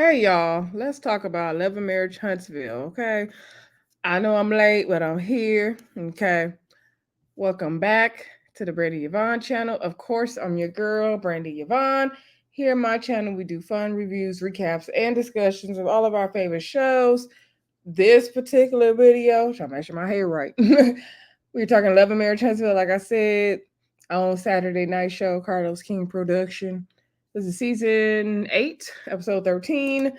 Hey y'all, let's talk about Love and Marriage Huntsville, okay? I know I'm late, but I'm here, okay? Welcome back to the Brandy Yvonne channel. Of course, I'm your girl, Brandy Yvonne. Here on my channel, we do fun reviews, recaps, and discussions of all of our favorite shows. This particular video, trying to make sure my hair right. We're talking Love and Marriage Huntsville, like I said, on Saturday Night Show, Carlos King production. This is season 8, episode 13.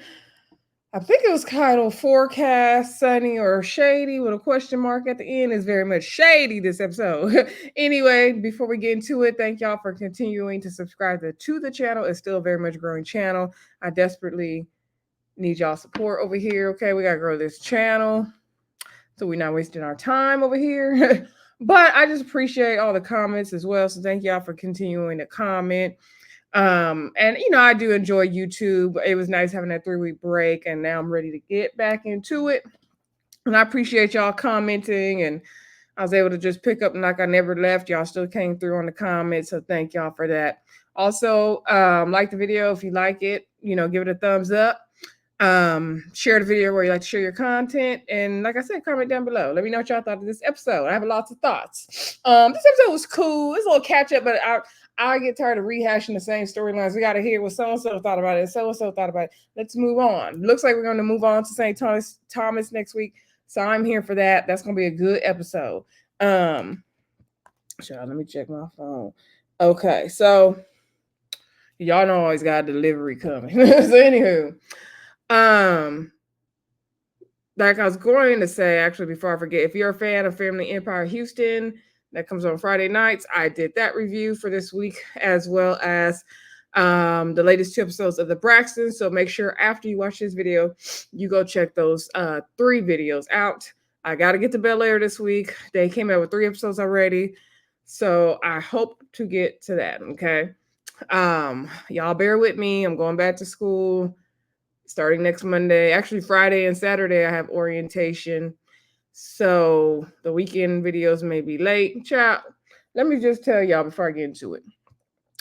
I think it was titled Forecast, Sunny, or Shady with a question mark at the end. Is very much shady this episode. Anyway, before we get into it, thank y'all for continuing to subscribe to the channel. It's still a very much growing channel. I desperately need y'all support over here. Okay, we gotta grow this channel so we're not wasting our time over here. But I just appreciate all the comments as well. So thank y'all for continuing to comment. And I do enjoy YouTube. It was nice having that 3-week break, and now I'm ready to get back into it. And I appreciate y'all commenting, and I was able to just pick up like I never left. Y'all still came through on the comments, so thank y'all for that. Also, like the video if you like it, give it a thumbs up. Share the video where you like to share your content, and like I said, comment down below. Let me know what y'all thought of this episode. I have lots of thoughts. This episode was cool. It's a little catch up, but I get tired of rehashing the same storylines. We got to hear what so and so thought about it, so and so thought about it. Let's move on. Looks like we're going to move on to St. Thomas next week, so I'm here for that. That's going to be a good episode. Let me check my phone. Okay, so y'all know I always got a delivery coming. So anywho. Like I was going to say, actually, before I forget, if you're a fan of Family Empire Houston, that comes on Friday nights, I did that review for this week, as well as the latest 2 episodes of the Braxton. So make sure after you watch this video, you go check those 3 videos out. I got to get to Bel Air this week. They came out with 3 episodes already. So I hope to get to that. Okay. Y'all bear with me. I'm going back to school starting next Monday. Actually, Friday and Saturday, I have orientation. So the weekend videos may be late. Child, let me just tell y'all before I get into it.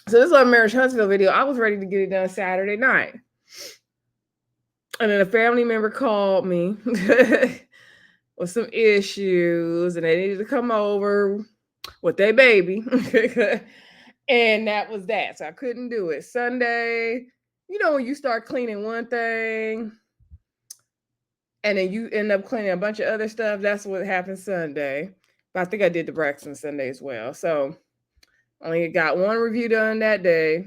So this Love Marriage Huntsville video, I was ready to get it done Saturday night. And then a family member called me with some issues, and they needed to come over with their baby. And that was that. So I couldn't do it. Sunday, when you start cleaning one thing and then you end up cleaning a bunch of other stuff, that's what happened Sunday. But I think I did the Braxton Sunday as well. So only got 1 review done that day.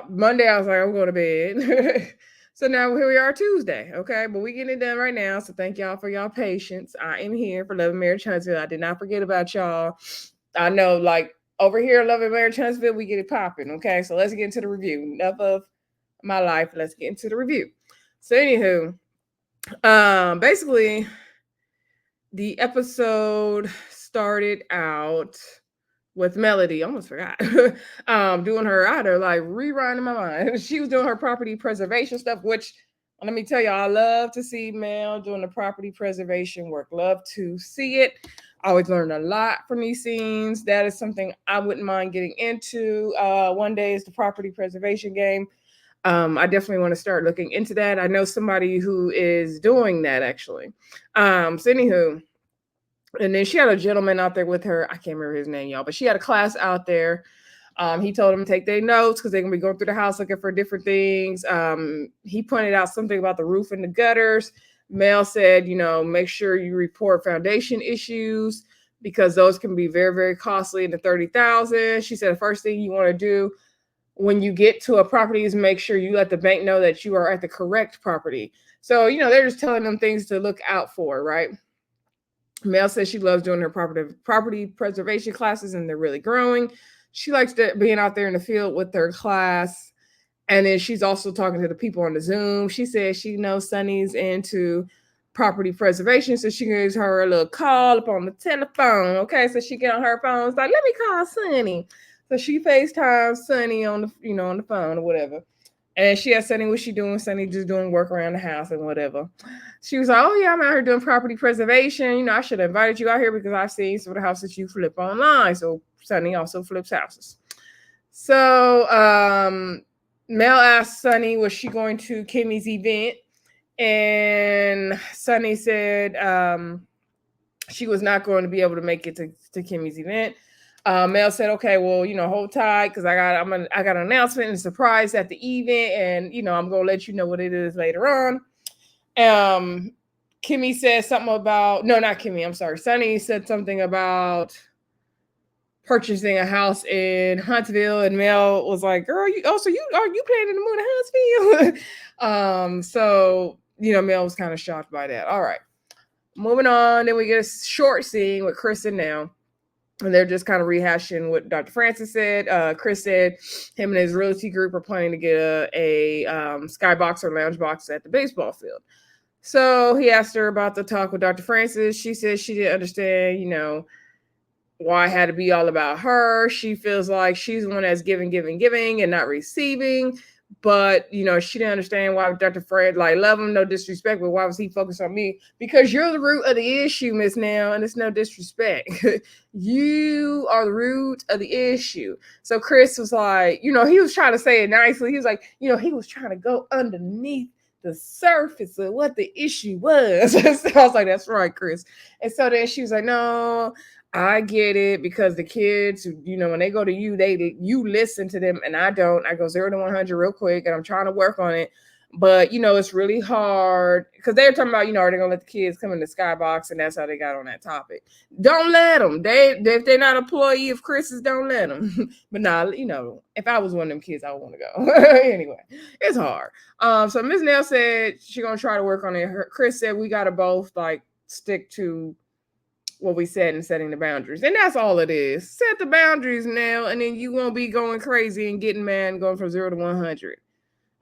Monday, I was like, I'm going to bed. So now here we are Tuesday, okay? But we getting it done right now. So thank y'all for y'all patience. I am here for Love and Marriage Huntsville. I did not forget about y'all. I know, like, over here at Love and Marriage Huntsville, we get it popping, okay? So let's get into the review. Enough of my life. Let's get into the review. So anywho, basically, the episode started out with Melody. I almost forgot. Doing her, I had her like rewriting my mind. She was doing her property preservation stuff, which let me tell y'all, I love to see Mel doing the property preservation work. Love to see it. I always learned a lot from these scenes. That is something I wouldn't mind getting into. One day is the property preservation game. I definitely want to start looking into that. I know somebody who is doing that actually. So anywho, and then she had a gentleman out there with her. I can't remember his name, y'all, but she had a class out there. He told them to take their notes because they're gonna be going through the house looking for different things. He pointed out something about the roof and the gutters. Mel said, make sure you report foundation issues because those can be very, very costly in the $30,000. She said the first thing you want to do when you get to a property is make sure you let the bank know that you are at the correct property. So, they're just telling them things to look out for, right? Mel says she loves doing her property preservation classes, and they're really growing. She likes being out there in the field with her class. And then she's also talking to the people on the Zoom. She says she knows Sunny's into property preservation, so she gives her a little call up on the telephone. Okay, so she get on her phone. It's like, let me call Sunny. So she FaceTimes Sunny on the, on the phone or whatever. And she asked Sunny what she doing. Sunny just doing work around the house and whatever. She was like, oh yeah, I'm out here doing property preservation. I should have invited you out here because I've seen some of the houses you flip online. So Sunny also flips houses. So Mel asked Sunni, was she going to Kimmie's event? And Sunni said she was not going to be able to make it to Kimmie's event. Mel said, "Okay, well, hold tight because I got an announcement and a surprise at the event, and I'm gonna let you know what it is later on." Kimmie said something about no, not Kimmie. I'm sorry. Sunni said something about purchasing a house in Huntsville, and Mel was like, "Girl, are you planning to move to Huntsville?" So Mel was kind of shocked by that. All right, moving on. Then we get a short scene with Chris and Nell. And they're just kind of rehashing what Dr. Fracis said. Chris said him and his realty group are planning to get a skybox or lounge box at the baseball field. So he asked her about the talk with Dr. Fracis. She said she didn't understand, why it had to be all about her. She feels like she's the one that's giving, and not receiving. But she didn't understand why Dr. Fred love him, no disrespect, but why was he focused on me? Because you're the root of the issue, Miss Nell, and it's no disrespect. You are the root of the issue. So Chris was like, he was trying to say it nicely. He was like, he was trying to go underneath the surface of what the issue was. So I was like, that's right, Chris. And so then she was like, no, I get it, because the kids, when they go to you, you listen to them, and I don't. I go 0 to 100 real quick, and I'm trying to work on it. But it's really hard because they're talking about, are they gonna let the kids come in the skybox, and that's how they got on that topic. Don't let them. If they're not an employee of Chris's, don't let them. But nah, if I was one of them kids, I would want to go. Anyway, it's hard. So Ms. Nell said she's gonna try to work on it. Chris said we gotta both stick to what we said and setting the boundaries. And that's all it is. Set the boundaries now, and then you won't be going crazy and getting mad and going from 0 to 100.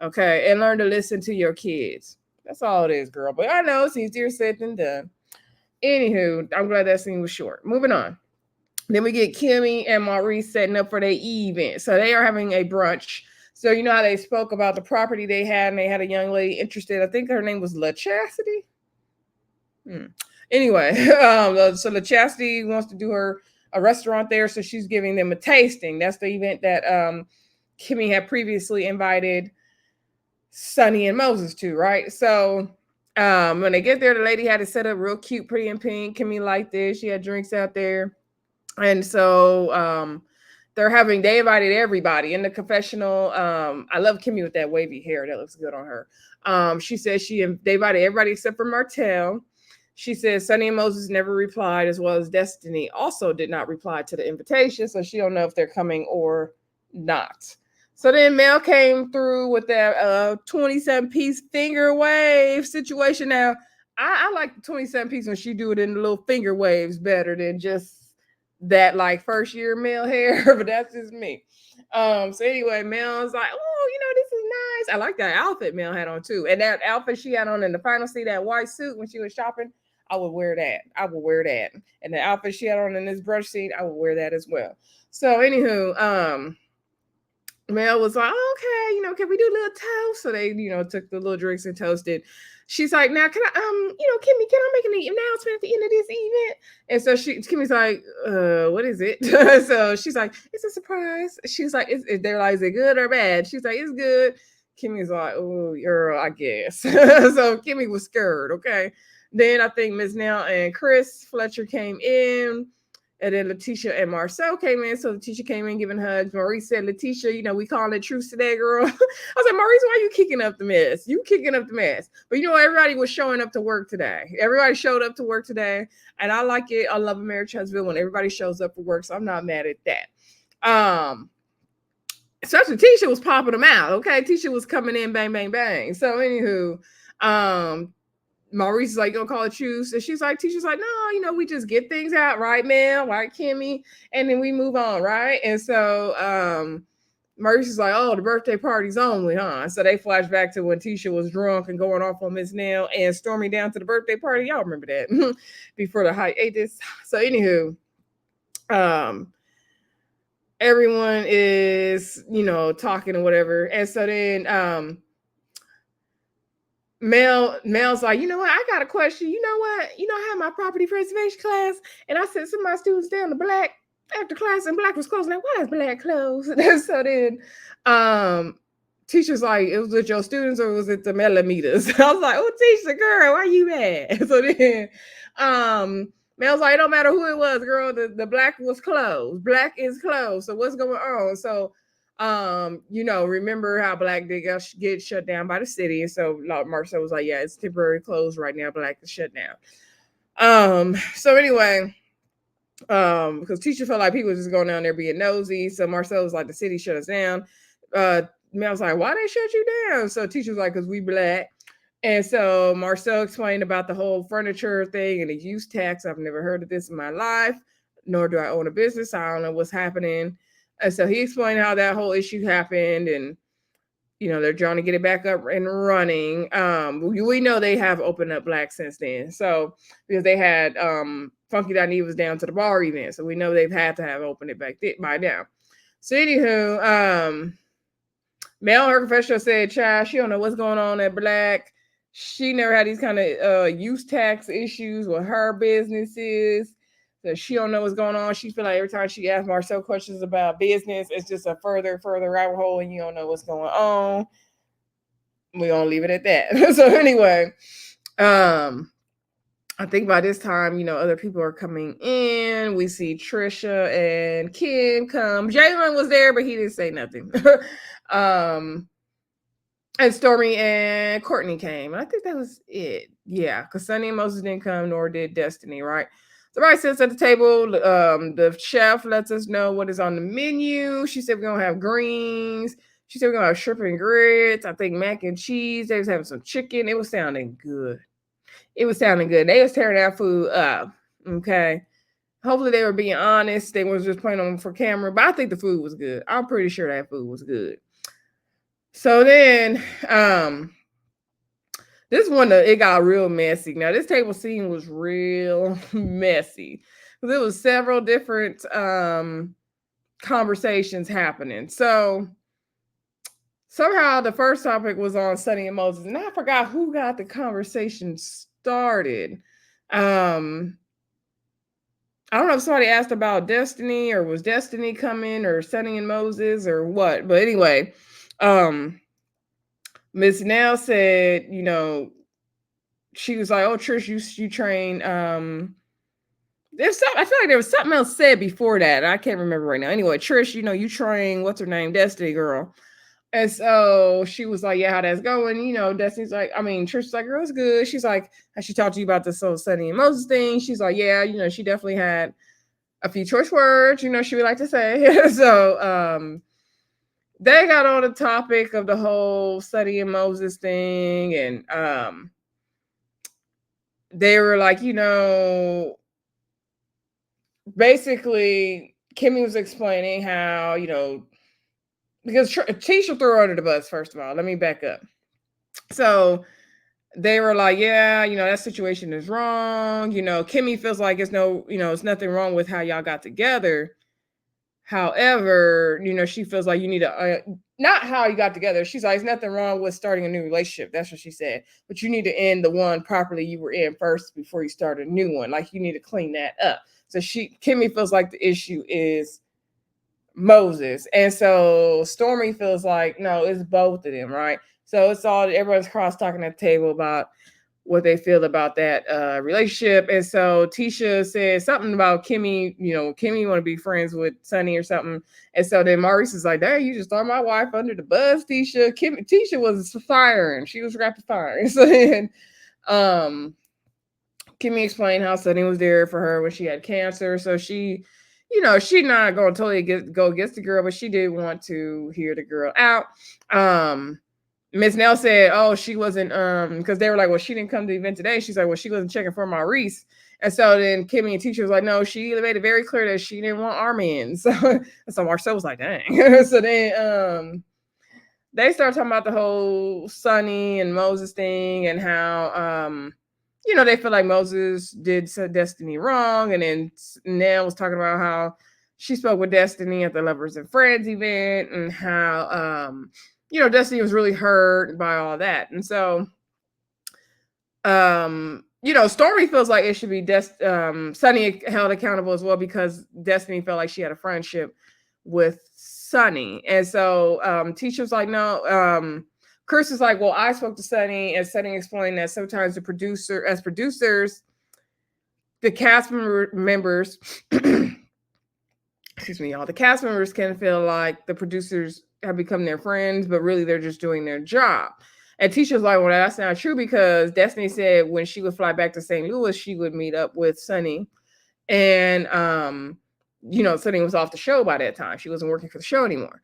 Okay. And learn to listen to your kids. That's all it is, girl. But I know it's easier said than done. Anywho, I'm glad that scene was short. Moving on. Then we get Kimmie and Maurice setting up for their event. So they are having a brunch. So you know how they spoke about the property they had, and they had a young lady interested. I think her name was Chastity. Anyway, so the Chastity wants to do a restaurant there, so she's giving them a tasting. That's the event that Kimmie had previously invited Sunni and Moses to, right? So when they get there, the lady had it set up real cute, pretty in pink. Kimmie liked this. She had drinks out there, and so they invited everybody in the confessional. I love Kimmie with that wavy hair. That looks good on her. She said they invited everybody except for Martell. She says Sunni and Moses never replied, as well as Destiny also did not reply to the invitation, so she don't know if they're coming or not. So then Mel came through with that 27-piece finger wave situation. Now, I like the 27-piece when she do it in the little finger waves better than just that first year Mel hair, but that's just me. So anyway, Mel's like, oh, this is nice. I like that outfit Mel had on too. And that outfit she had on in the final scene, that white suit when she was shopping, I would wear that. And the outfit she had on in this brunch scene, I would wear that as well. So anywho, Mel was like, oh, okay, can we do a little toast? So they, took the little drinks and toasted. She's like, now can I, Kimmie, can I make an announcement at the end of this event? And so Kimmie's like, what is it? So she's like, it's a surprise. She's like, they're like, is it good or bad? She's like, it's good. Kimmie's like, oh, girl, I guess. So Kimmie was scared. Okay. Then I think Ms. Nell and Chris Fletcher came in. And then Latisha and Marcel came in. So Latisha came in giving hugs. Maurice said, Latisha, we calling it truce today, girl. I was like, Maurice, why are you kicking up the mess? You kicking up the mess. But everybody was showing up to work today. Everybody showed up to work today. And I like it. I love Marriage Huntsville when everybody shows up for work. So I'm not mad at that. Especially Tisha was popping them out. Okay. Tisha was coming in, bang, bang, bang. So anywho, Maurice is like, gonna call it truce. And Tisha's like, no, we just get things out, right, Mel? Right, Kimmie? And then we move on, right? And so Maurice is like, oh, the birthday party's only, huh? So they flash back to when Tisha was drunk and going off on Miss Nell and storming down to the birthday party. Y'all remember that before the hiatus. So anywho, everyone is, talking or whatever. And so then Mel's like, you know what? I got a question. You know what? I had my property preservation class, and I sent some of my students down to Black after class, and Black was closed. Now, why is Black closed? So then, Teacher's like, it was with your students or was it the millimeters? I was like, oh, teacher, girl, why you mad? So then, Mel was like, it don't matter who it was, girl. The black was closed. Black is closed. So what's going on? So, remember how black did get shut down by the city, and so Marcel was like, yeah, it's temporary closed right now. Black is shut down. So anyway. Because teacher felt like people was just going down there being nosy. So Marcel was like, the city shut us down. Mel was like, why they shut you down? So teacher was like, because we black. And so Marcel explained about the whole furniture thing and the use tax. I've never heard of this in my life, nor do I own a business. I don't know what's happening. And so he explained how that whole issue happened, and they're trying to get it back up and running. We know they have opened up black since then. So because they had Funky Diney was down to the bar event, so we know they've had to have opened it back by now. So anywho, Mel, her professional said, child, she don't know what's going on at black. She never had these kind of use tax issues with her businesses. So she don't know what's going on. She feel like every time she asks Marcel questions about business, it's just a further rabbit hole, and you don't know what's going on. We gonna leave it at that. So anyway, I think by this time, other people are coming in. We see Tricia and Kim come. Jalen was there, but he didn't say nothing. And Stormy and Courtney came. I think that was it. Yeah, because Sunni and Moses didn't come, nor did Destiny, right? Somebody sits at the table. The chef lets us know what is on the menu. She said we're going to have greens. She said we're going to have shrimp and grits. I think mac and cheese. They was having some chicken. It was sounding good. They was tearing that food up. Okay. Hopefully they were being honest. They was just playing on for camera. But I think the food was good. I'm pretty sure that food was good. So then, this one, it got real messy. Now, this table scene was real messy. There was several different conversations happening. So somehow the first topic was on Sunni and Moses, and I forgot who got the conversation started. I don't know if somebody asked about Destiny, or was Destiny coming, or Sunni and Moses, or what. But anyway, Miss Nell said, she was like, oh, Trish, you train. There's something, I feel like there was something else said before that. I can't remember right now. Anyway, Trish, you train, what's her name? Destiny girl. And so she was like, yeah, how that's going? Destiny's like, Trish's like, girl, it's good. She's like, has she talked to you about the Sunni and Moses thing? She's like, yeah, she definitely had a few choice words, she would like to say. So they got on the topic of the whole Sunni and Moses thing, and they were like, basically Kimmie was explaining how, because Tricia threw her under the bus, first of all. Let me back up. So they were like, yeah, that situation is wrong. Kimmie feels like it's nothing wrong with how y'all got together. However, she feels like you need to, not how you got together. She's like, there's nothing wrong with starting a new relationship. That's what she said. But you need to end the one properly you were in first before you start a new one. Like, you need to clean that up. So Kimmie feels like the issue is Moses. And so Stormy feels like, no, it's both of them, right? So it's all, everyone's cross talking at the table about what they feel about that relationship. And so Tisha said something about Kimmie, Kimmie want to be friends with Sunni or something. And so then Maurice is like, dang, you just throw my wife under the bus, Tisha. Tisha was firing. She was rapid firing. So then Kimmie explained how Sunni was there for her when she had cancer. So she, she's not going to totally go against the girl, but she did want to hear the girl out. Miss Nell said, oh, she wasn't, because they were like, well, she didn't come to the event today. She's like, well, she wasn't checking for Maurice. And so then Kimmie and Tisha was like, no, she made it very clear that she didn't want our men. So Marcel was like, dang. So then they started talking about the whole Sunni and Moses thing, and how, they feel like Moses did Destiny wrong. And then Nell was talking about how she spoke with Destiny at the Lovers and Friends event, and how, Destiny was really hurt by all that. And so, Stormy feels like it should be Sunni held accountable as well, because Destiny felt like she had a friendship with Sunni. And so Tisha was like, no. Chris was like, well, I spoke to Sunni, and Sunni explained that sometimes as producers, the cast members, excuse me, y'all, the cast members can feel like the producers have become their friends, but really they're just doing their job. And Tisha's like, well, that's not true, because Destiny said when she would fly back to St. Louis, she would meet up with Sunni. And, Sunni was off the show by that time. She wasn't working for the show anymore.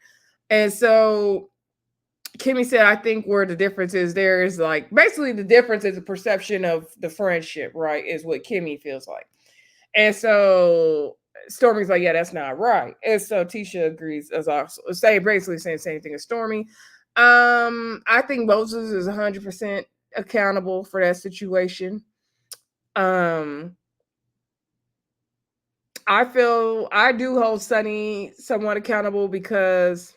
And so Kimmie said, I think where the difference is there is like, basically the difference is the perception of the friendship, right? Is what Kimmie feels like. And so Stormy's like, yeah, that's not right. And so Tisha agrees as also basically saying the same thing as Stormy. I think Moses is 100% accountable for that situation. I do hold Sunni somewhat accountable, because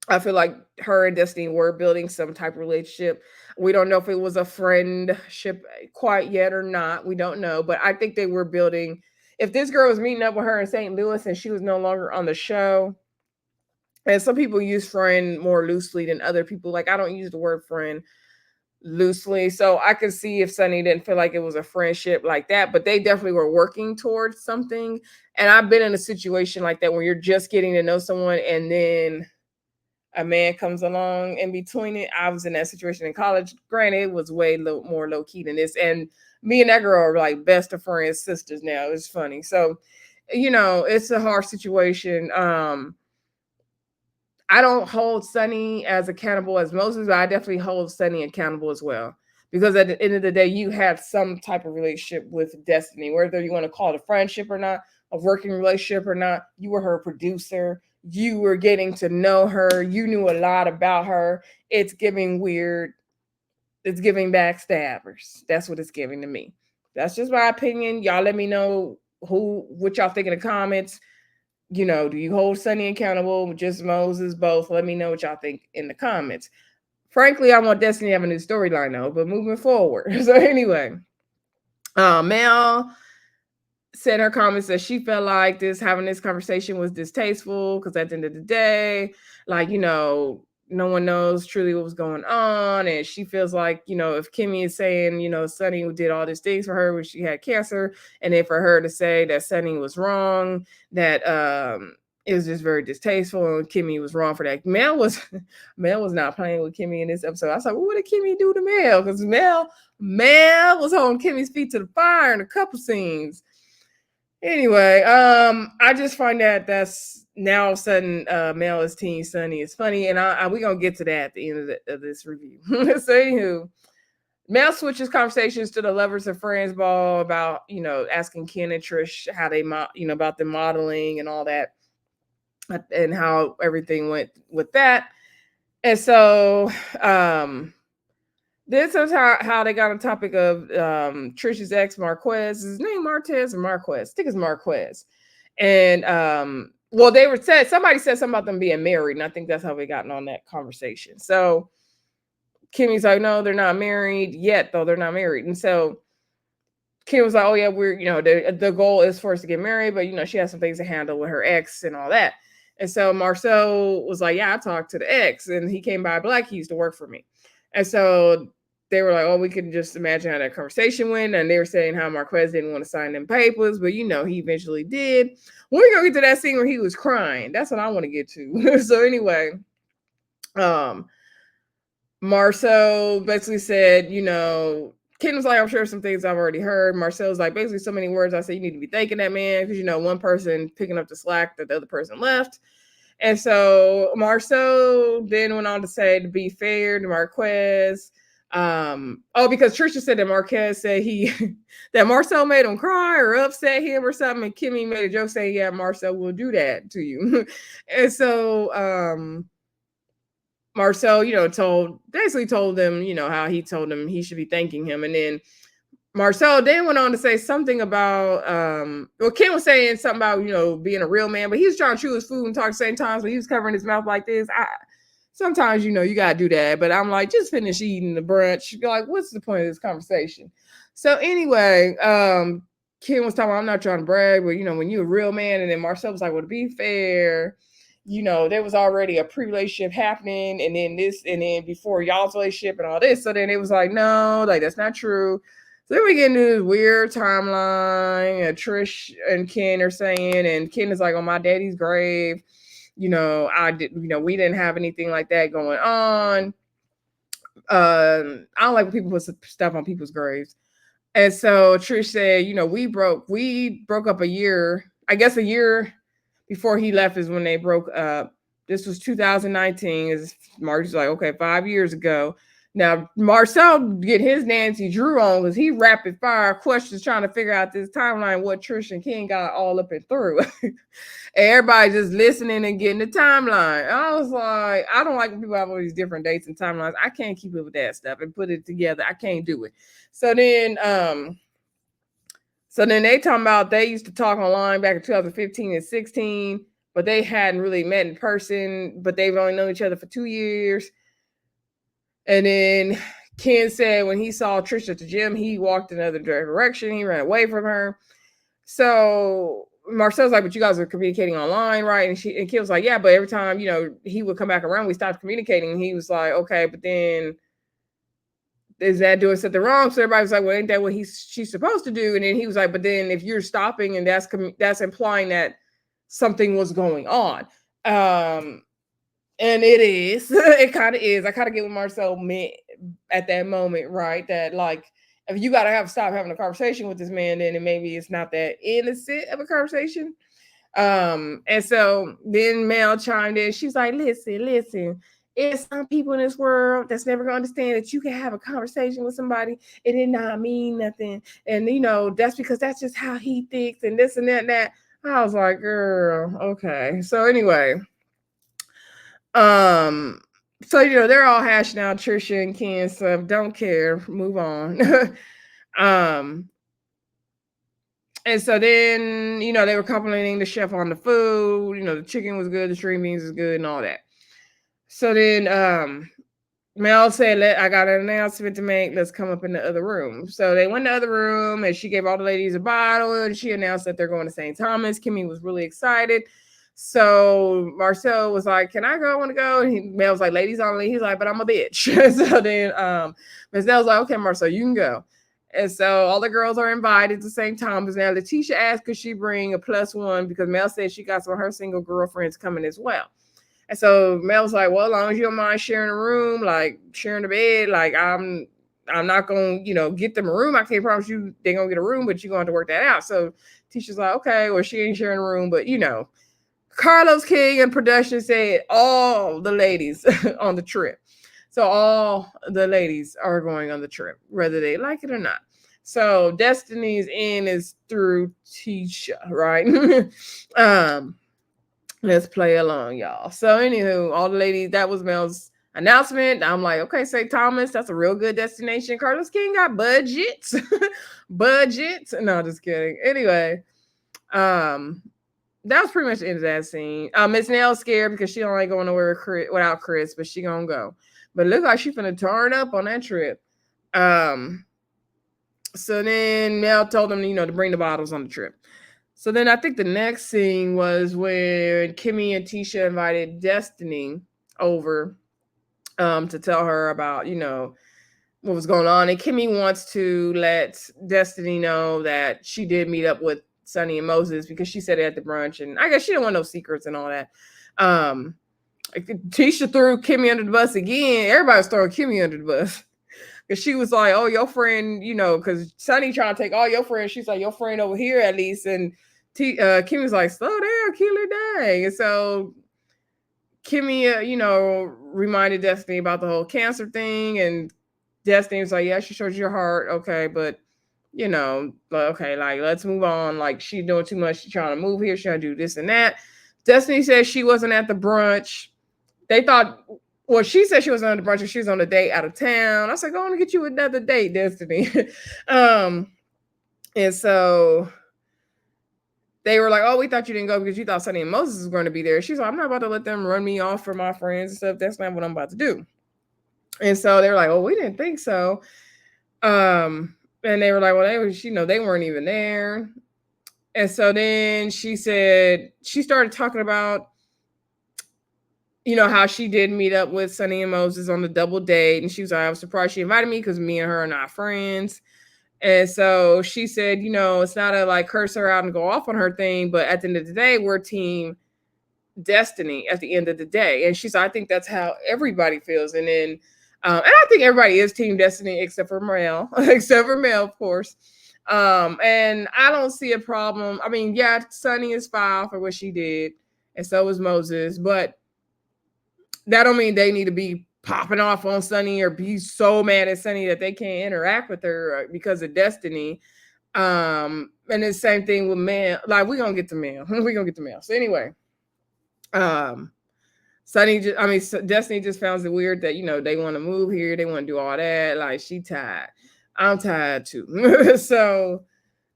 I feel like her and Destiny were building some type of relationship. We don't know if it was a friendship quite yet or not. We don't know, but I think they were building. If this girl was meeting up with her in St. Louis and she was no longer on the show, and some people use friend more loosely than other people. Like, I don't use the word friend loosely. So I could see if Sunni didn't feel like it was a friendship like that, but they definitely were working towards something. And I've been in a situation like that where you're just getting to know someone and then a man comes along in between it. I was in that situation in college. Granted, it was way more low key than this. And me and that girl are like best of friends, sisters now. It's funny. So, it's a hard situation. I don't hold Sunni as accountable as Moses, but I definitely hold Sunni accountable as well. Because at the end of the day, you have some type of relationship with Destiny, whether you want to call it a friendship or not, a working relationship or not. You were her producer. You were getting to know her. You knew a lot about her. It's giving weird. It's giving backstabbers. That's what it's giving to me. That's just my opinion. Y'all let me know what y'all think in the comments. Do you hold Sunni accountable, just Moses, both? Let me know what y'all think in the comments. Frankly, I want Destiny to have a new storyline though, but moving forward. So anyway, Mel said in her comments that she felt like having this conversation was distasteful, because at the end of the day, like, no one knows truly what was going on. And she feels like, if Kimmie is saying, Sunni did all these things for her when she had cancer, and then for her to say that Sunni was wrong, that it was just very distasteful, and Kimmie was wrong for that. Mel was not playing with Kimmie in this episode. I was like, well, what did Kimmie do to Mel? Because Mel was holding Kimmie's feet to the fire in a couple scenes. Anyway, I just find that's now all of a sudden Mel is Team Sunni. It's funny, and we're gonna get to that at the end of this review. So anywho, Mel switches conversations to the lovers and friends ball about, asking Ken and Trish how they about the modeling and all that, and how everything went with that. And so this is how they got on topic of Tricia's ex, Maquez. Is his name Martez or Maquez? I think it's Maquez. And well, somebody said something about them being married, and I think that's how we got on that conversation. So Kimmie's like, no, they're not married yet, though. They're not married. And so Kim was like, oh yeah, we're, the goal is for us to get married, but she has some things to handle with her ex and all that. And so Marcel was like, yeah, I talked to the ex, and he came by Black. He used to work for me. And so they were like, oh, we can just imagine how that conversation went. And they were saying how Maquez didn't want to sign them papers, but he eventually did. We're going to get to that scene where he was crying. That's what I want to get to. So anyway, Marcel basically said, Ken was like, I'm sure some things I've already heard. Marcel's like, basically so many words. I said, you need to be thanking that man, because, one person picking up the slack that the other person left. And so Marcel then went on to say, to be fair to Maquez, because Tricia said that Maquez said that Marcel made him cry or upset him or something, and Kimmie made a joke saying, yeah, Marcel will do that to you. And so Marcel, basically told them, how he told him he should be thanking him. And then Marcel then went on to say something about, Ken was saying something about, being a real man, but he was trying to chew his food and talk at the same time. So he was covering his mouth like this. Sometimes, you got to do that. But I'm like, just finish eating the brunch. You're like, what's the point of this conversation? So anyway, Ken was talking about, I'm not trying to brag, but, when you're a real man. And then Marcel was like, well, to be fair, there was already a pre-relationship happening, and then this, and then before y'all's relationship and all this. So then it was like, no, like that's not true. So then we get into this weird timeline. Trish and Ken are saying, and Ken is like, on my daddy's grave, I did, we didn't have anything like that going on. I don't like when people put stuff on people's graves. And so Trish said, we broke up a year, I guess a year before he left is when they broke up. This was 2019. Is Mark's like, okay, 5 years ago. Now Marcel get his Nancy Drew on because he rapid fire questions trying to figure out this timeline, what Trish and Ken got all up and through. And everybody just listening and getting the timeline. I was like, I don't like when people have all these different dates and timelines. I can't keep up with that stuff and put it together. I can't do it. So then they talking about they used to talk online back in 2015 and 16, but they hadn't really met in person, but they've only known each other for 2 years. And then Ken said when he saw Tricia at the gym, he walked in another direction. He ran away from her. So Marcel's like, but you guys are communicating online, right? And Ken was like, yeah, but every time, he would come back around, we stopped communicating. And he was like, okay, but then is that doing something wrong? So everybody was like, well, ain't that what she's supposed to do? And then he was like, but then if you're stopping, and that's implying that something was going on. And it is. It kind of is. I kind of get what Marcel meant at that moment, right? That like, if you got to stop having a conversation with this man, then maybe it's not that innocent of a conversation. And so then Mel chimed in. She's like, listen. There's some people in this world that's never gonna understand that you can have a conversation with somebody, it did not mean nothing. And that's because that's just how he thinks, and this and that and that. I was like, girl, okay. So anyway, so they're all hashing out Tricia and Ken stuff. Don't care. Move on. And so then, they were complimenting the chef on the food. The chicken was good, the string beans was good, and all that. So then Mel said, I got an announcement to make. Let's come up in the other room. So they went to the other room, and she gave all the ladies a bottle, and she announced that they're going to St. Thomas. Kimmie was really excited. So Marcel was like, can I go? I want to go. And Mel was like, ladies only. He's like, but I'm a bitch. So then Marcel was like, okay, Marcel, you can go. And so all the girls are invited to St. Thomas. Now Latisha asked, could she bring a +1, because Mel said she got some of her single girlfriends coming as well. And so Mel was like, well, as long as you don't mind sharing a room, like sharing the bed, like I'm not going to, get them a room. I can't promise you they're going to get a room, but you're going to have to work that out. So Tisha's like, okay, well, she ain't sharing a room, but Carlos King and production said all the ladies on the trip. So all the ladies are going on the trip, whether they like it or not. So Destiny's End is through Tisha, right? Let's play along, y'all. So anywho, all the ladies, that was Mel's announcement. I'm like, okay, St. Thomas, that's a real good destination. Carlos King got budgets. Budgets. No, just kidding. Anyway, that was pretty much the end of that scene. Miss Nell's scared because she don't like going nowhere without Chris, but she gonna go. But look like she finna turn up on that trip. So then Mel told them, to bring the bottles on the trip. So then I think the next scene was when Kimmie and Tisha invited Destiny over to tell her about, what was going on. And Kimmie wants to let Destiny know that she did meet up with Sunni and Moses, because she said it at the brunch. And I guess she didn't want no secrets and all that. Tisha threw Kimmie under the bus again. Everybody was throwing Kimmie under the bus. Because she was like, oh, your friend, because Sunni trying to take all your friends. She's like, your friend over here at least. And Kimmie was like, slow down, killer dang. And so Kimmie, reminded Destiny about the whole cancer thing. And Destiny was like, yeah, she showed you your heart. Okay, but, okay, like, let's move on. Like, she's doing too much. She's trying to move here. She's trying to do this and that. Destiny said she wasn't at the brunch. They thought... Well, she said she was on the brunch and she was on a date out of town. I was like, go on and get you another date, Destiny. And so they were like, oh, we thought you didn't go because you thought Sunni and Moses was going to be there. She's like, I'm not about to let them run me off for my friends and stuff. That's not what I'm about to do. And so they were like, oh, we didn't think so. And they were like, well, they weren't even there. And so then she said, she started talking about you know how she did meet up with Sunni and Moses on the double date, and she was like, I was surprised she invited me because me and her are not friends. And so she said, you know, it's not a like curse her out and go off on her thing, but at the end of the day, we're team destiny at the end of the day. And she's like, I think that's how everybody feels. And then, and I think everybody is team destiny except for Mel, except for Mel, of course. And I don't see a problem. I mean, yeah, Sunni is foul for what she did, and so was Moses, but that don't mean they need to be popping off on Sunni or be so mad at Sunni that they can't interact with her because of destiny. And the same thing with Mel. Like, we're gonna get to Mel. We're gonna get to Mel. So anyway, Sunni just, I mean, Destiny just found it weird that, you know, they want to move here, they want to do all that. Like, she tired. I'm tired too. So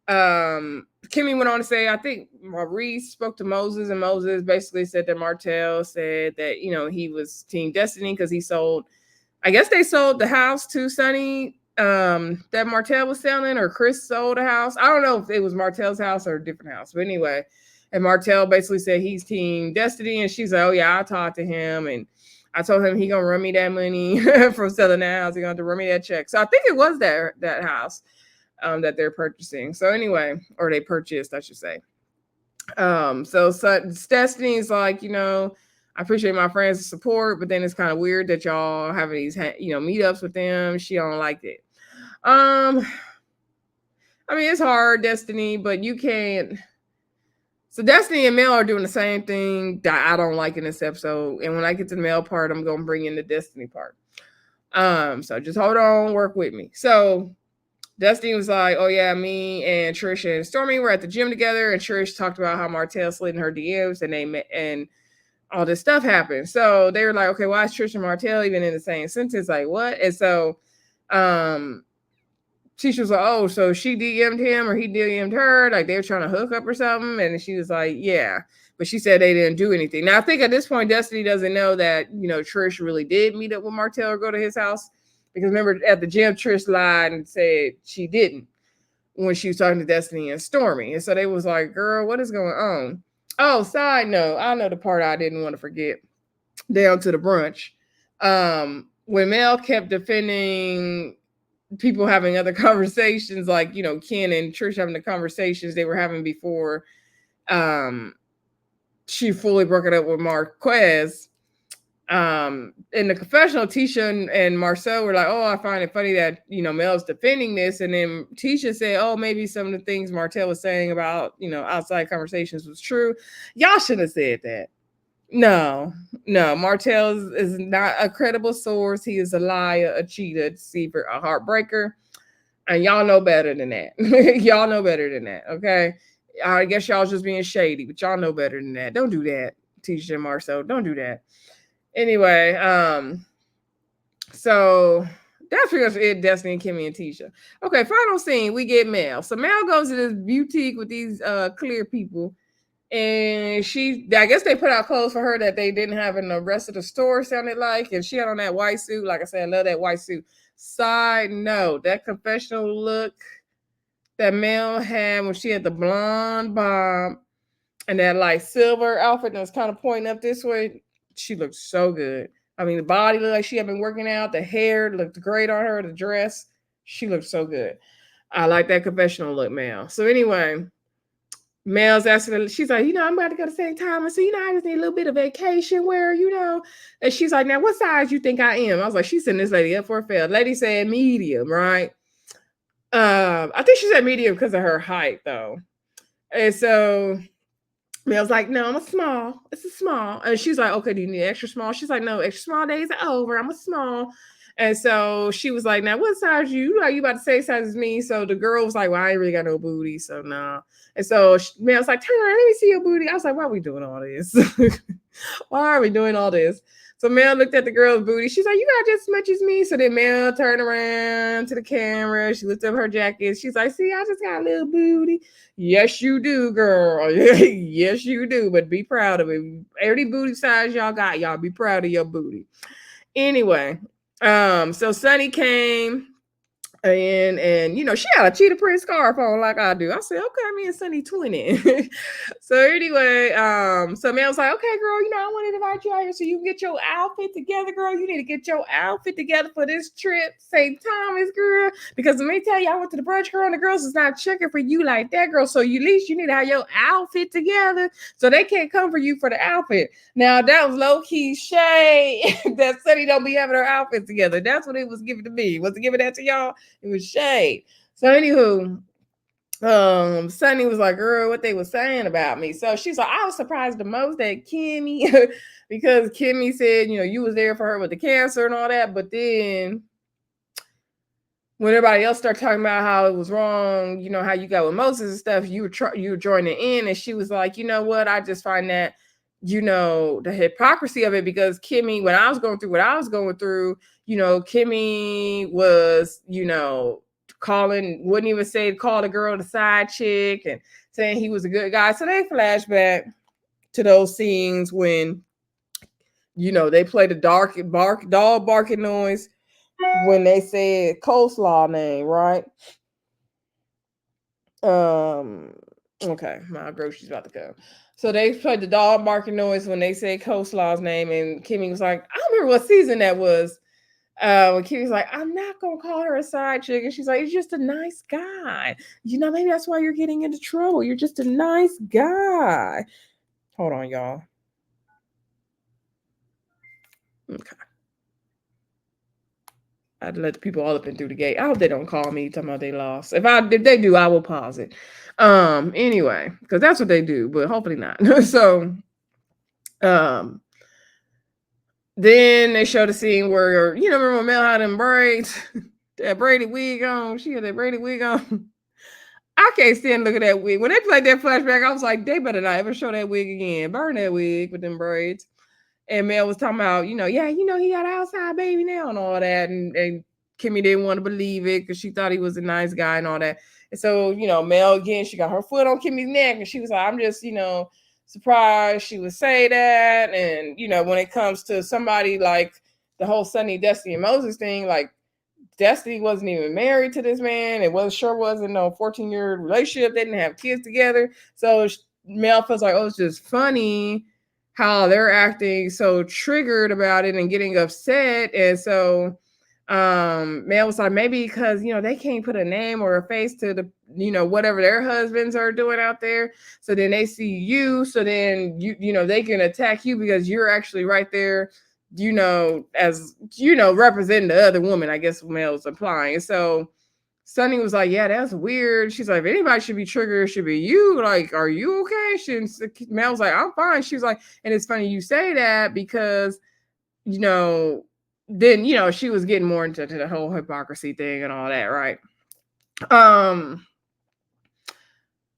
Kimmie went on to say, I think Maurice spoke to Moses, and Moses basically said that Martell said that, you know, he was Team Destiny because he sold, I guess they sold the house to Sunni that Martell was selling, or Chris sold a house. I don't know if it was Martell's house or a different house, but anyway. And Martell basically said he's Team Destiny, and she's like, oh yeah, I talked to him, and I told him he gonna run me that money from selling that house. He gonna have to run me that check. So I think it was that house that they're purchasing. So anyway, or they purchased, I should say. So Destiny's like, you know, I appreciate my friends' support, but then it's kind of weird that y'all having these, you know, meetups with them. She don't like it. I mean, it's hard, Destiny, but you can't. So Destiny and Mel are doing the same thing that I don't like in this episode. And when I get to the Mel part, I'm gonna bring in the Destiny part. So just hold on, work with me. So Destiny was like, oh yeah, me and Tricia and Stormy were at the gym together, and Trish talked about how Martell slid in her DMs and they met, and all this stuff happened. So they were like, okay, why is Trish and Martell even in the same sentence? Like, what? And so Tisha was like, oh, so she DM'd him or he DM'd her, like they were trying to hook up or something. And she was like, yeah. But she said they didn't do anything. Now, I think at this point, Destiny doesn't know that, you know, Trish really did meet up with Martell or go to his house. Because remember, at the gym, Trish lied and said she didn't when she was talking to Destiny and Stormy. And so they was like, girl, what is going on? Oh, side note, I know the part I didn't want to forget. Down to the brunch. When Mel kept defending people having other conversations, like, you know, Ken and Trish having the conversations they were having before she fully broke it up with Maquez. In the confessional, Tisha and Marcel were like, oh, I find it funny that, you know, Mel's defending this. And then Tisha said, oh, maybe some of the things Martell was saying about, you know, outside conversations was true. Y'all shouldn't have said that. No, Martell is not a credible source. He is a liar, a cheater, a deceiver, a heartbreaker. And y'all know better than that. Y'all know better than that, okay? I guess y'all just being shady, but y'all know better than that. Don't do that, Tisha and Marcel. Don't do that. Anyway, so that's pretty much it, Destiny, Kimmie, and Tisha. Okay, final scene, we get Mel. So Mel goes to this boutique with these clear people, and I guess they put out clothes for her that they didn't have in the rest of the store, sounded like, and she had on that white suit. Like I said, I love that white suit. Side note, that confessional look that Mel had when she had the blonde bob and that like silver outfit that was kind of pointing up this way, she looked so good. I mean, the body looked like she had been working out. The hair looked great on her. The dress, she looked so good. I like that confessional look, Mel. So anyway, Mel's asking her, she's like, you know, I'm about to go to St. Thomas. So, you know, I just need a little bit of vacation where, you know, and she's like, now what size you think I am? I was like, she's setting this lady up for a fail. Lady said medium, right? I think she said medium because of her height, though. And so Mel's like, no, I'm a small. It's a small. And she's like, okay, do you need extra small? She's like, no, extra small days are over. I'm a small. And so she was like, now what size you? Are you about to say size as me? So the girl was like, well, I ain't really got no booty, so nah. And so Mel's like, turn around, let me see your booty. I was like, why are we doing all this? Why are we doing all this? So Mel looked at the girl's booty. She's like, you got just as much as me. So then Mel turned around to the camera. She lifted up her jacket. She's like, see, I just got a little booty. Yes, you do, girl. Yes, you do. But be proud of it. Every booty size y'all got, y'all be proud of your booty. Anyway, so Sunni came. And you know, she had a cheetah print scarf on like I do. I said, okay, me and Sunny twinning. So anyway, so man was like, okay, girl, you know, I want to invite you out here so you can get your outfit together, girl. You need to get your outfit together for this trip. St. Thomas, girl. Because let me tell you, I went to the brunch, girl, and the girls is not checking for you like that, girl. So you at least you need to have your outfit together. So they can't come for you for the outfit. Now that was low-key shade that Sunny don't be having her outfit together. That's what it was giving to me. Was it giving that to y'all? It was shade. So anywho, Sunny was like, girl, what they were saying about me. So she's like, I was surprised the most that Kimmie, because Kimmie said, you know, you was there for her with the cancer and all that. But then when everybody else started talking about how it was wrong, you know, how you got with Moses and stuff, you were joining in. And she was like, you know what? I just find that, you know, the hypocrisy of it, because Kimmie, when I was going through what I was going through, you know, Kimmie was, you know, wouldn't even say call the girl the side chick and saying he was a good guy. So they flash back to those scenes when, you know, they play the dog barking noise when they said coleslaw name, right? Okay, my grocery's about to come. So they played the dog barking noise when they said coleslaw's name, and Kimmie was like, I don't remember what season that was. When Kimmie's like, I'm not gonna call her a side chick, and she's like, he's just a nice guy. You know, maybe that's why you're getting into trouble. You're just a nice guy. Hold on, y'all. Okay. I'd let the people all up and through the gate. I hope they don't call me talking about they lost. If they do, I will pause it. Anyway, because that's what they do, but hopefully not. So then they show the scene where, you know, remember Mel had them braids, that braided wig on. She had that braided wig on. I can't stand look at that wig. When they played that flashback, I was like, they better not ever show that wig again. Burn that wig with them braids. And Mel was talking about, you know, yeah, you know, he got an outside baby now and all that. And Kimmie didn't want to believe it because she thought he was a nice guy and all that. And so, you know, Mel, again, she got her foot on Kimmie's neck and she was like, I'm just, you know, surprised she would say that. And, you know, when it comes to somebody like the whole Sunni, Destiny, and Moses thing, like Destiny wasn't even married to this man. It wasn't no 14-year relationship. They didn't have kids together. So Mel feels like, oh, it's just funny how they're acting so triggered about it and getting upset. And so Mel was like, maybe because, you know, they can't put a name or a face to the, you know, whatever their husbands are doing out there. So then they see you. So then you know, they can attack you because you're actually right there, you know, as, you know, representing the other woman, I guess Mel's implying. So Sunny was like, yeah, that's weird. She's like, if anybody should be triggered, it should be you. Like, are you okay? Mel was like, I'm fine. She was like, and it's funny you say that because, you know, then, you know, she was getting more into the whole hypocrisy thing and all that, right?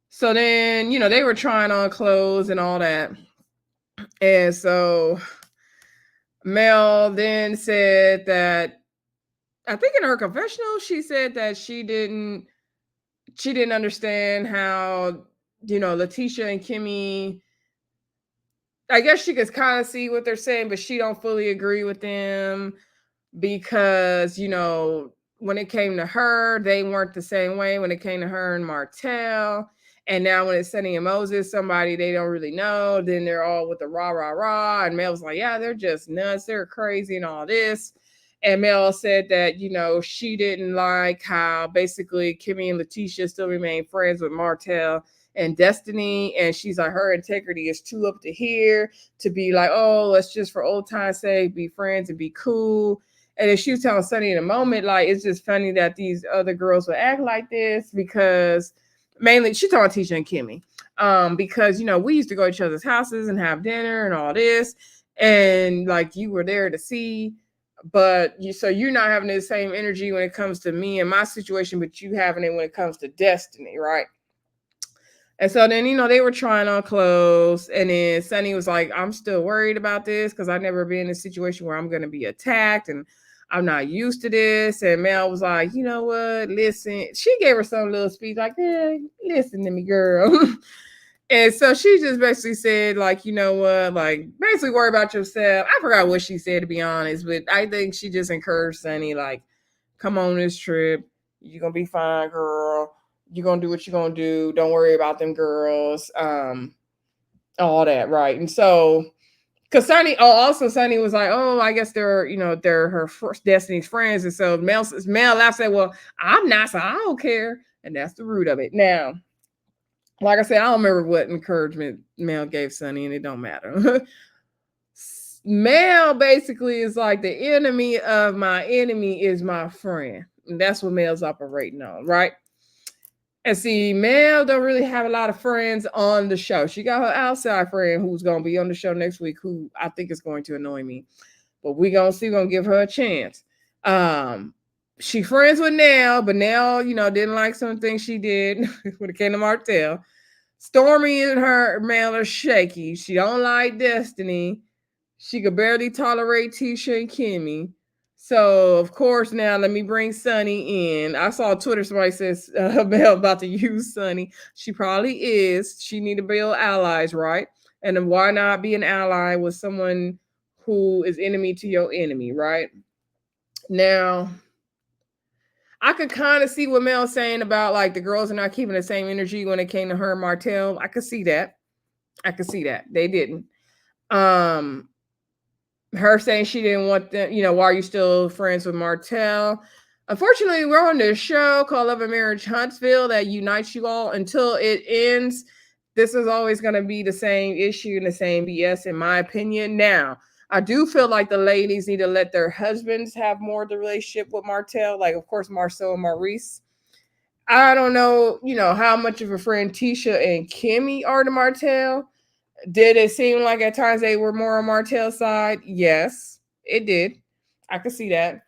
So then, you know, they were trying on clothes and all that. And so Mel then said that, I think in her confessional, she said that she didn't understand how, you know, Latisha and Kimmie, I guess she could kind of see what they're saying, but she don't fully agree with them because, you know, when it came to her, they weren't the same way when it came to her and Martell. And now when it's Sunny and Moses, somebody they don't really know, then they're all with the rah, rah, rah. And Mel's like, yeah, they're just nuts. They're crazy and all this. And Mel said that, you know, she didn't like how basically Kimmie and Latisha still remain friends with Martell and Destiny. And she's like, her integrity is too up to here to be like, oh, let's just for old time's sake be friends and be cool. And then she was telling Sunny in a moment, like, it's just funny that these other girls would act like this because mainly she talking Tisha and Kimmie. Because, you know, we used to go to each other's houses and have dinner and all this. And like you were there to see, but so you're not having the same energy when it comes to me and my situation, but you having it when it comes to Destiny, right? And so then, you know, they were trying on clothes. And then Sunny was like, I'm still worried about this because I've never been in a situation where I'm going to be attacked and I'm not used to this. And Mel was like, you know what? Listen, she gave her some little speech like, hey, listen to me, girl. And so she just basically said, like, you know what? Like, basically worry about yourself. I forgot what she said, to be honest, but I think she just encouraged Sunny, like, come on this trip. You're gonna be fine, girl. You're gonna do what you're gonna do. Don't worry about them girls. All that, right? And so, because Sunni, also Sunni was like, oh, I guess they're her Destiny's friends, and so Mel laughed, said, well, I'm not, so I don't care, and that's the root of it. Now, like I said, I don't remember what encouragement Mel gave Sunni, and it don't matter. Mel basically is like the enemy of my enemy is my friend. And that's what Mel's operating on, right? And see, Mel don't really have a lot of friends on the show. She got her outside friend who's gonna be on the show next week, who I think is going to annoy me. But we gonna see, we're gonna give her a chance. She friends with Nell, but Nell, didn't like some things she did when it came to Martell. Stormy and her Mel are shaky. She don't like Destiny. She could barely tolerate Tisha and Kimmie. So, of course, now let me bring Sunni in. I saw Twitter, somebody says Mel about to use Sunni. She probably is. She need to build allies, right? And then why not be an ally with someone who is enemy to your enemy, right? Now, I could kind of see what Mel's saying about like the girls are not keeping the same energy when it came to her and Martell. I could see that. They didn't. Her saying she didn't want them, why are you still friends with Martell? Unfortunately, we're on this show called Love and Marriage Huntsville that unites you all until it ends. This is always going to be the same issue and the same BS, in my opinion. Now, I do feel like the ladies need to let their husbands have more of the relationship with Martell, like, of course, Marcel and Maurice. I don't know, how much of a friend Tisha and Kimmie are to Martell. Did it seem like at times they were more on Martell's side? Yes, it did. I could see that.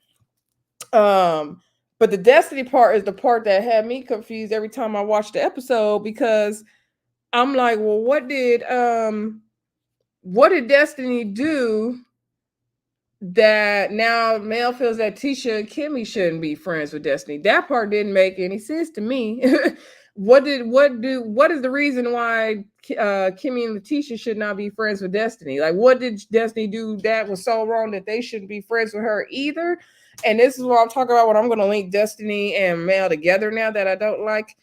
But the Destiny part is the part that had me confused every time I watched the episode, because I'm like, well, what did Destiny do that now Mel feels that Tisha and Kimmie shouldn't be friends with Destiny? That part didn't make any sense to me. What is the reason why Kimmie and Latisha should not be friends with Destiny? Like, what did Destiny do that was so wrong that they shouldn't be friends with her either? And this is what I'm talking about when I'm going to link Destiny and Mel together now that I don't like.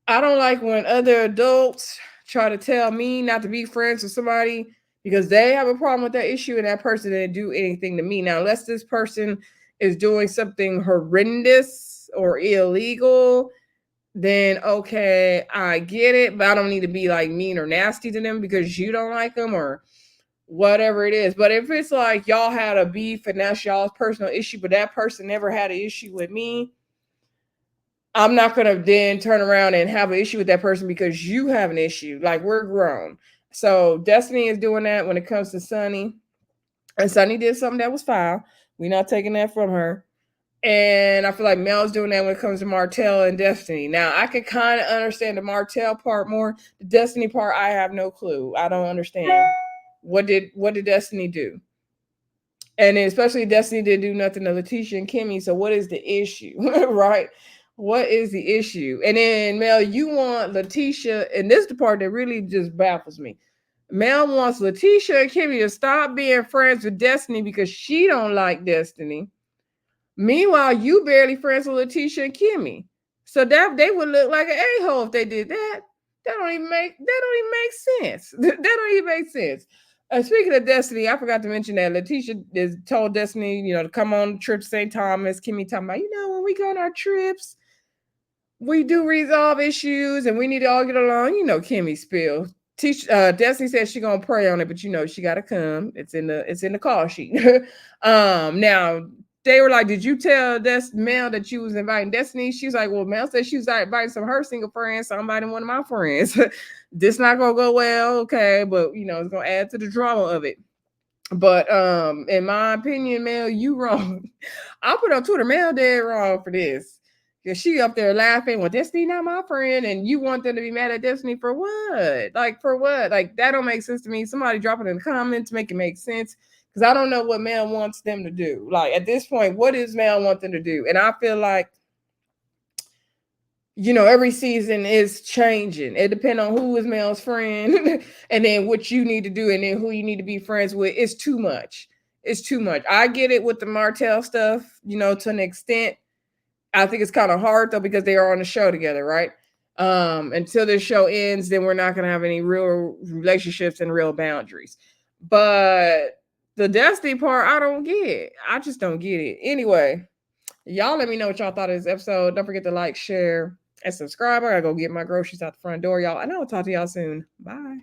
I don't like when other adults try to tell me not to be friends with somebody because they have a problem with that issue and that person didn't do anything to me. Now, unless this person is doing something horrendous or illegal, then okay, I get it, but I don't need to be like mean or nasty to them because you don't like them or whatever it is. But if it's like y'all had a beef and that's y'all's personal issue, but that person never had an issue with me, I'm not going to then turn around and have an issue with that person because you have an issue. Like, we're grown. So Destiny is doing that when it comes to Sunni. And Sunni did something that was foul. We're not taking that from her. And I feel like Mel's doing that when it comes to Martell and Destiny. Now, I can kind of understand the Martell part more. The Destiny part, I have no clue. I don't understand. What did Destiny do? And then especially Destiny didn't do nothing to Latisha and Kimmie. So what is the issue, right? What is the issue? And then Mel, you want Latisha, and this is the part that really just baffles me. Mel wants Latisha and Kimmie to stop being friends with Destiny because she don't like Destiny. Meanwhile, you barely friends with Latisha and Kimmie. So that they would look like an a-hole if they did that. That don't even make sense. That don't even make sense. Speaking of Destiny, I forgot to mention that Latisha is told Destiny, to come on the trip to St. Thomas. Kimmie talking about, when we go on our trips, we do resolve issues and we need to all get along. Kimmie spill. Destiny says she's gonna pray on it, but she gotta come. It's in the call sheet. Now they were like, did you tell Mel that you was inviting Destiny? She was like, well, Mel said she was inviting some of her single friends, so I'm inviting one of my friends. This not gonna go well, okay, but it's gonna add to the drama of it. But in my opinion, Mel, you wrong. I put on Twitter, Mel dead wrong for this. Because she up there laughing, well, Destiny not my friend, and you want them to be mad at Destiny for what? Like, for what? Like, that don't make sense to me. Somebody drop it in the comments, make it make sense. Because I don't know what Mel wants them to do. Like, at this point, what does Mel want them to do? And I feel like, every season is changing. It depends on who is Mel's friend and then what you need to do and then who you need to be friends with. It's too much. I get it with the Martell stuff, to an extent. I think it's kind of hard though because they are on the show together, right? Until this show ends, then we're not gonna have any real relationships and real boundaries. But the destiny part, I don't get. I just don't get it. Anyway, y'all let me know what y'all thought of this episode. Don't forget to like, share, and subscribe. I gotta go get my groceries out the front door, y'all. And I'll talk to y'all soon. Bye.